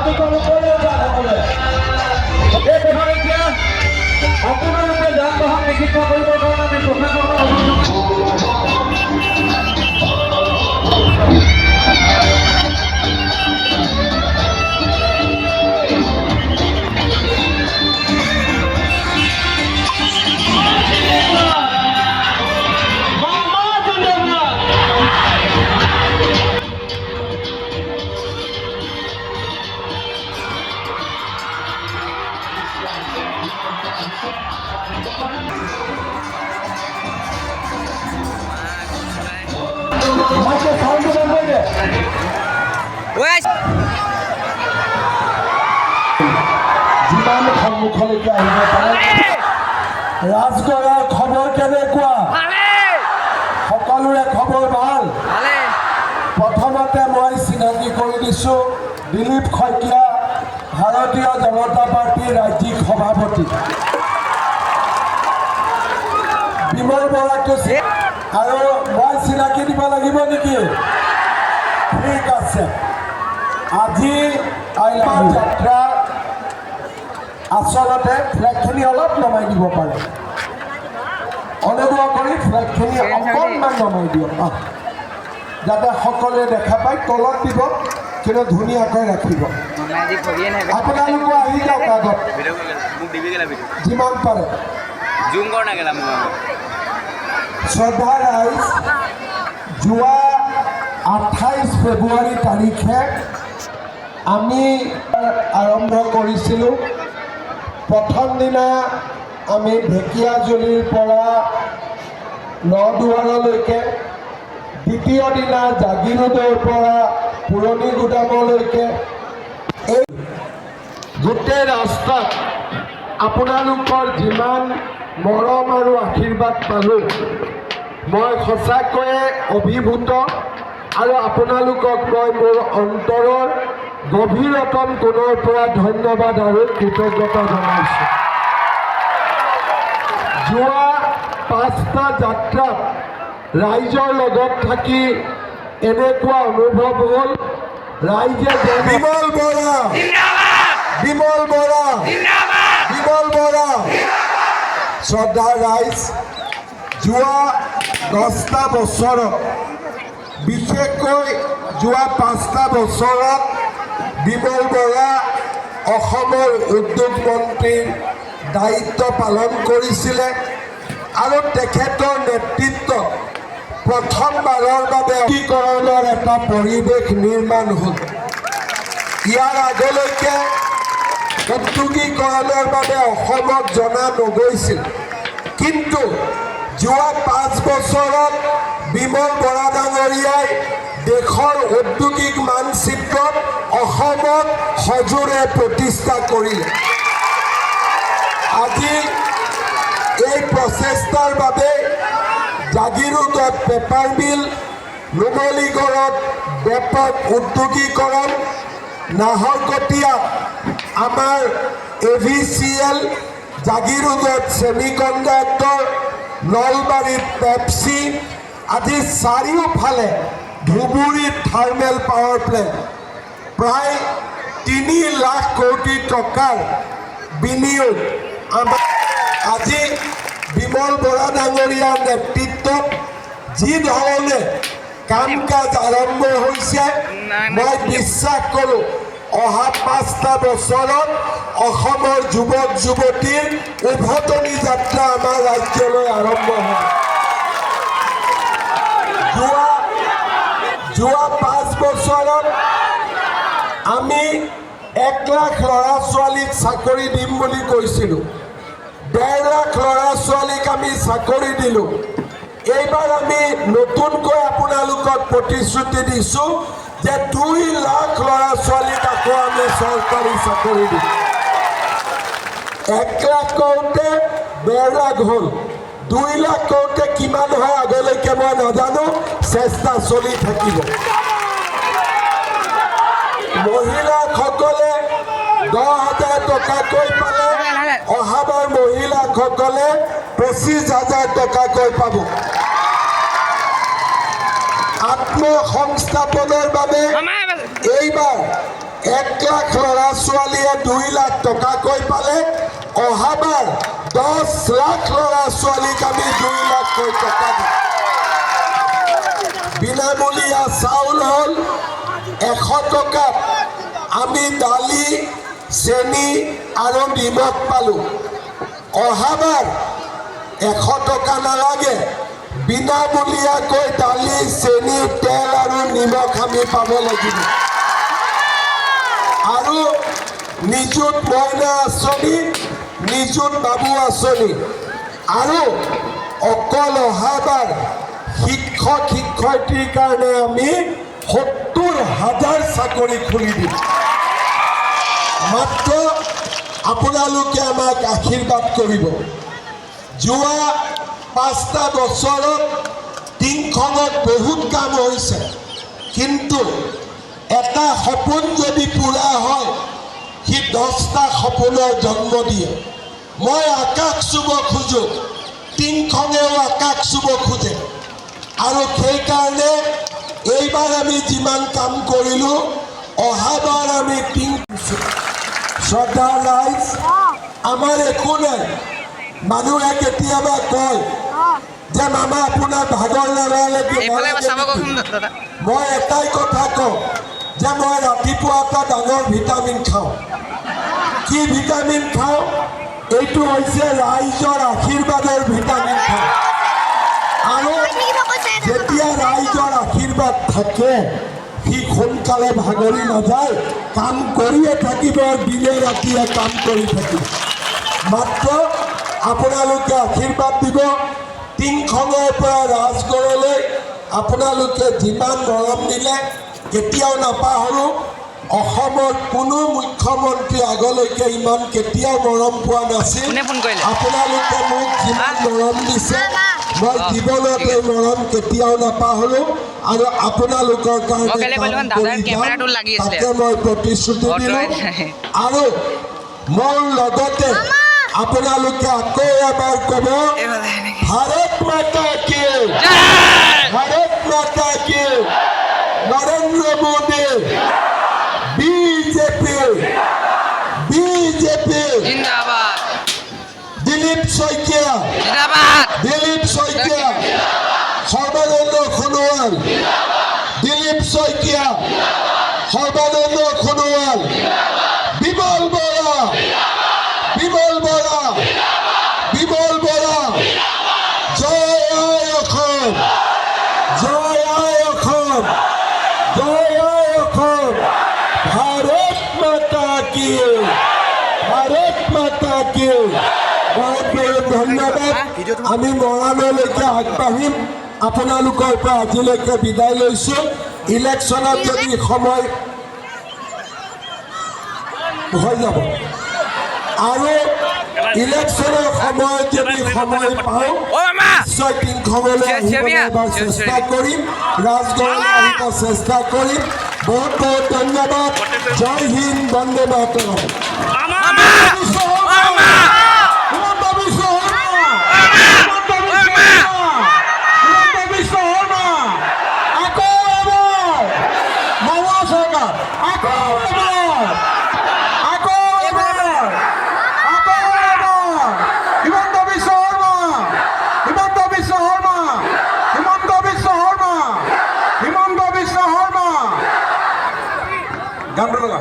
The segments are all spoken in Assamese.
ৰাতিপুৱা ওপৰলৈ যাওক সকলোৱে। এই প্ৰথমে এতিয়া সম্পূৰ্ণৰূপে যান বাহন নিষিদ্ধ কৰিবৰ কাৰণে আমি যিমান সন্মুখলৈকে আহিব পাৰে। ৰাজগড়ৰ খবৰ কেনেকুৱা? সকলোৰে খবৰ ভাল? প্ৰথমতে মই চিনাকি কৰি দিছোঁ দিলীপ শইকীয়া, ভাৰতীয় জনতা পাৰ্টীৰ ৰাজ্যিক সভাপতি। বিমল বৰাকো আৰু মই চিনাকি দিব লাগিব নেকি? ঠিক আছে। আজি যাত্ৰা আচলতে ফ্লেগখিনি অলপ নমাই দিব পাৰে। অনুগ্ৰহ কৰি ফ্লেগখিনি অকণমান নমাই দিয়ক যাতে সকলোৱে দেখা পায়। তলত দিব কিন্তু ধুনীয়াকৈ ৰাখিব। আপোনালোকো আহি যাওক আগত যিমান পাৰে। শ্ৰদ্ধা ৰাইজ, যোৱা 28 ফেব্ৰুৱাৰী তাৰিখে আমি আৰম্ভ কৰিছিলোঁ। প্ৰথম দিনা আমি ঢেকীয়াজুলিৰ পৰা নদুৱাৰলৈকে, দ্বিতীয় দিনা জাগিৰোডৰ পৰা পুৰণি গুদামলৈকে, এই গোটেই ৰাস্তাত আপোনালোকৰ যিমান মৰম আৰু আশীৰ্বাদ পালোঁ, মই সঁচাকৈয়ে অভিভূত। আৰু আপোনালোকক মই মোৰ অন্তৰৰ গভীৰতম কোণৰ পৰা ধন্যবাদ আৰু কৃতজ্ঞতা জনাইছোঁ। যোৱা 5টা যাত্ৰাত ৰাইজৰ লগত থাকি এনেকুৱা অনুভৱ হ'ল, ৰাইজে বিমল বৰা, বিমল বৰা, বিমল বৰা। শ্ৰদ্ধা ৰাইজ, যোৱা 10টা বছৰত, বিশেষকৈ যোৱা 5টা বছৰত বিমল বৰা অসমৰ উদ্যোগ মন্ত্ৰীৰ দায়িত্ব পালন কৰিছিলে আৰু তেখেতৰ নেতৃত্বত প্ৰথমবাৰৰ বাবে ঔদ্যোগিকৰণৰ এটা পৰিৱেশ নিৰ্মাণ হ'ল। ইয়াৰ আগলৈকে ঔদ্যোগিকৰণৰ বাবে অসমক জনা নগৈছিল, কিন্তু যোৱা 5 বছৰত বিমল বৰা ডাঙৰীয়াই দেশৰ ঔদ্যোগিক মানচিত্ৰত অসমক সজোৰে প্ৰতিষ্ঠা কৰিলে। আজি এই প্ৰচেষ্টাৰ বাবে জাগিৰোডত পেপাৰ মিল, নুমলীগড়ত ব্যাপক উদ্যোগীকৰণ, নাহৰকটীয়াত আমাৰ AVCL, জাগিৰোডত ছেমিকণ্ডাক্টৰ, নলবাৰীত পেপচি, আজি চাৰিওফালে ধুবুৰীত থাৰ্মেল পাৱাৰ প্লেণ্ট, প্ৰায় 3 লাখ কোটি টকাৰ বিনিয়োগ। আজি বিমল বৰা ডাঙৰীয়াৰ নেতৃত্বত যি ধৰণে কাম কাজ আৰম্ভ হৈছে, মই বিশ্বাস কৰোঁ অহা 5টা বছৰত অসমৰ যুৱক যুৱতীৰ উভতনি যাত্ৰা আমাৰ ৰাজ্যলৈ আৰম্ভ হ'ব। যোৱা 5 বছৰত আমি 1 লাখ ল'ৰা ছোৱালীক চাকৰি দিম বুলি কৈছিলোঁ। 1.5 লাখ ল'ৰা ছোৱালীক আমি চাকৰি দিলোঁ। এইবাৰ আমি নতুনকৈ আপোনালোকক প্ৰতিশ্ৰুতি দিছোঁ যে 2 লাখ ল'ৰা ছোৱালীক আকৌ আমি চৰকাৰী চাকৰি দিম। 1 লাখ কওঁতে 1.5 লাখ হ'ল, 2 লাখ কওঁতে কিমান হয় আগলৈকে মই নাজানো, চেষ্টা চলি থাকিব। মহিলাসকলে 10,000 টকাকৈ পালে, অহাবাৰ মহিলাসকলে 25,000 টকাকৈ পাব। আত্মসংস্থাপনৰ বাবে এইবাৰ 1 লাখ ল'ৰা ছোৱালীয়ে 2 লাখ টকাকৈ পালে অহাবাৰ 10 লাখ ল'ৰা ছোৱালীক আমি 2 লাখকৈ টকা দিম বিনামূলীয়া চাউল হ'ল 100 টকাত আমি দালি চেনি আৰু নিমখ পালোঁ অহাবাৰ 100 টকা নালাগে বিনামূলীয়াকৈ দালি চেনি তেল আৰু নিমখ আমি পাব লাগিব আৰু নিযুত মইনা আঁচনি নিযুত বাবু আঁচনি আৰু অকল অহাবাৰ শিক্ষক শিক্ষয়িত্ৰীৰ কাৰণে আমি 70,000 চাকৰি খুলি দিম মাত্ৰ আপোনালোকে আমাক আশীৰ্বাদ কৰিব যোৱা 5টা বছৰত টিংখনত বহুত কাম হৈছে কিন্তু এটা সপোন যদি পূৰা হয় সি 10টা সপোনৰ জন্ম দিয়ে মই আকাশ চুব খোজো টিংখনেও আকাশ চুব খোজে আৰু সেইকাৰণে এইবাৰ আমি যিমান কাম কৰিলোঁ অহাবাৰ আমি টিং শ্ৰদ্ধা ৰাইজ আমাৰ একো নাই মানুহে কেতিয়াবা কয় যে মামা আপোনাৰ ভাগৰ নালাগে মই এটাই কথা কওঁ যে মই ৰাতিপুৱা এটা ডাঙৰ ভিটামিন খাওঁ কি ভিটামিন খাওঁ এইটো হৈছে ৰাইজৰ আশীৰ্বাদৰ ভিটামিন খাওঁ আৰু যেতিয়া ৰাইজৰ আশীৰ্বাদ থাকে সি সোনকালে ভাগৰি নাযায় কাম কৰিয়ে থাকিব দিনে ৰাতিয়ে কাম কৰি থাকিব মাত্ৰ আপোনালোকে আশীৰ্বাদ দিব টিংখনৰ পৰা ৰাজগড়লৈ আপোনালোকে যিমান মৰম দিলে কেতিয়াও নাপাহৰোঁ অসমৰ কোনো মুখ্যমন্ত্ৰী আগলৈকে ইমান কেতিয়াও মৰম পোৱা নাছিল আপোনালোকে মোক যিমান মৰম দিছে মই জীৱনত এই মৰম কেতিয়াও নাপাহৰোঁ আৰু আপোনালোকৰ কাৰণে তাকে মই প্ৰতিশ্ৰুতি দিলোঁ আৰু মোৰ লগতে আপোনালোকে আকৌ এবাৰ ক'ব ভাৰত মাতা কি ভাৰত মাতা কি নৰেন্দ্ৰ মোদী বিজেপি জিন্দাবাদ দিলীপ শইকীয়া দিলীপ শইকীয়া সৰ্বানন্দ সোণোৱাল দিলীপ শইকীয়া সৰ্বানন্দ সোণোৱাল বিমল বৰা বিমল বৰা বিমল বৰা জয় আই অসম জয় আই অসম জয় আই অসম ভাৰত মাতা কি ভাৰত মাতা কি বহুত বহুত ধন্যবাদ আমি মৰাণলৈকে আগবাঢ়িম আপোনালোকৰ পৰা আজিলৈকে বিদায় লৈছোঁ ইলেকশ্যনত যদি সময় হৈ যাব আৰু ইলেকশ্যনৰ সময়ত যদি সময় পাওঁ নিশ্চয় টিংখনলৈ আহিবলৈ এবাৰ চেষ্টা কৰিম ৰাজগড়লৈ আহিব চেষ্টা কৰিম বহুত বহুত ধন্যবাদ জয় হিন্দ বন্দে মাতৰম গানটো লগা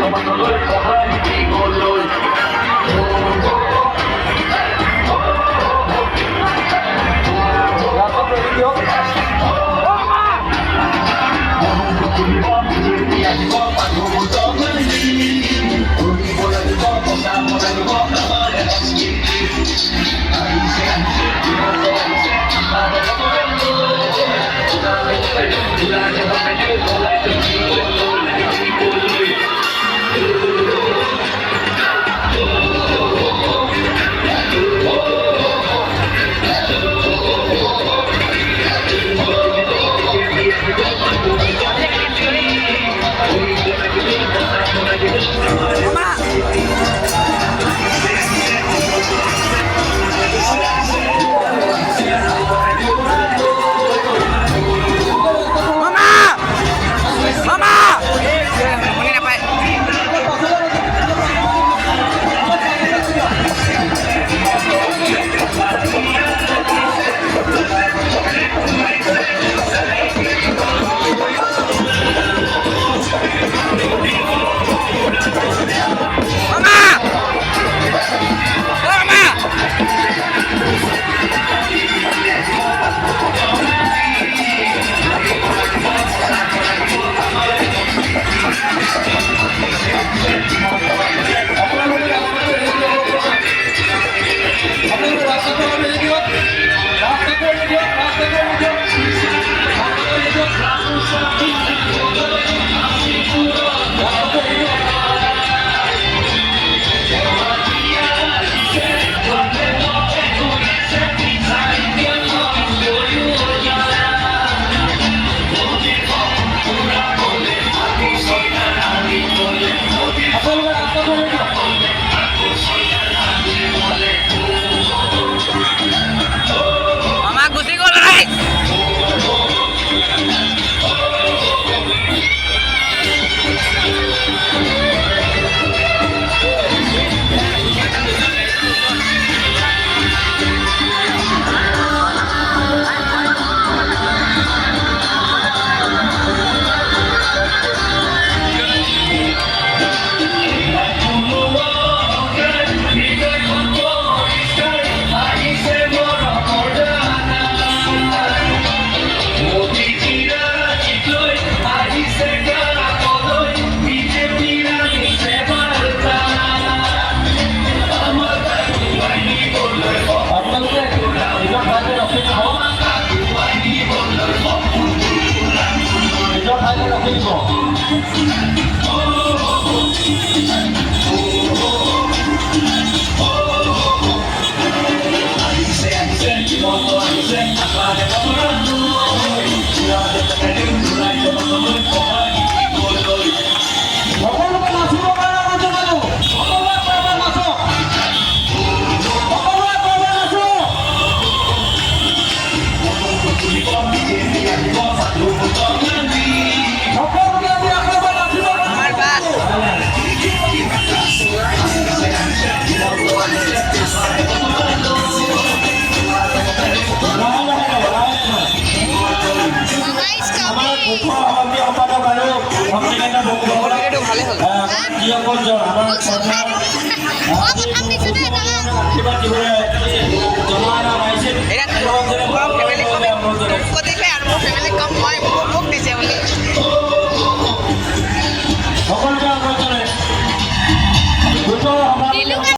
Apa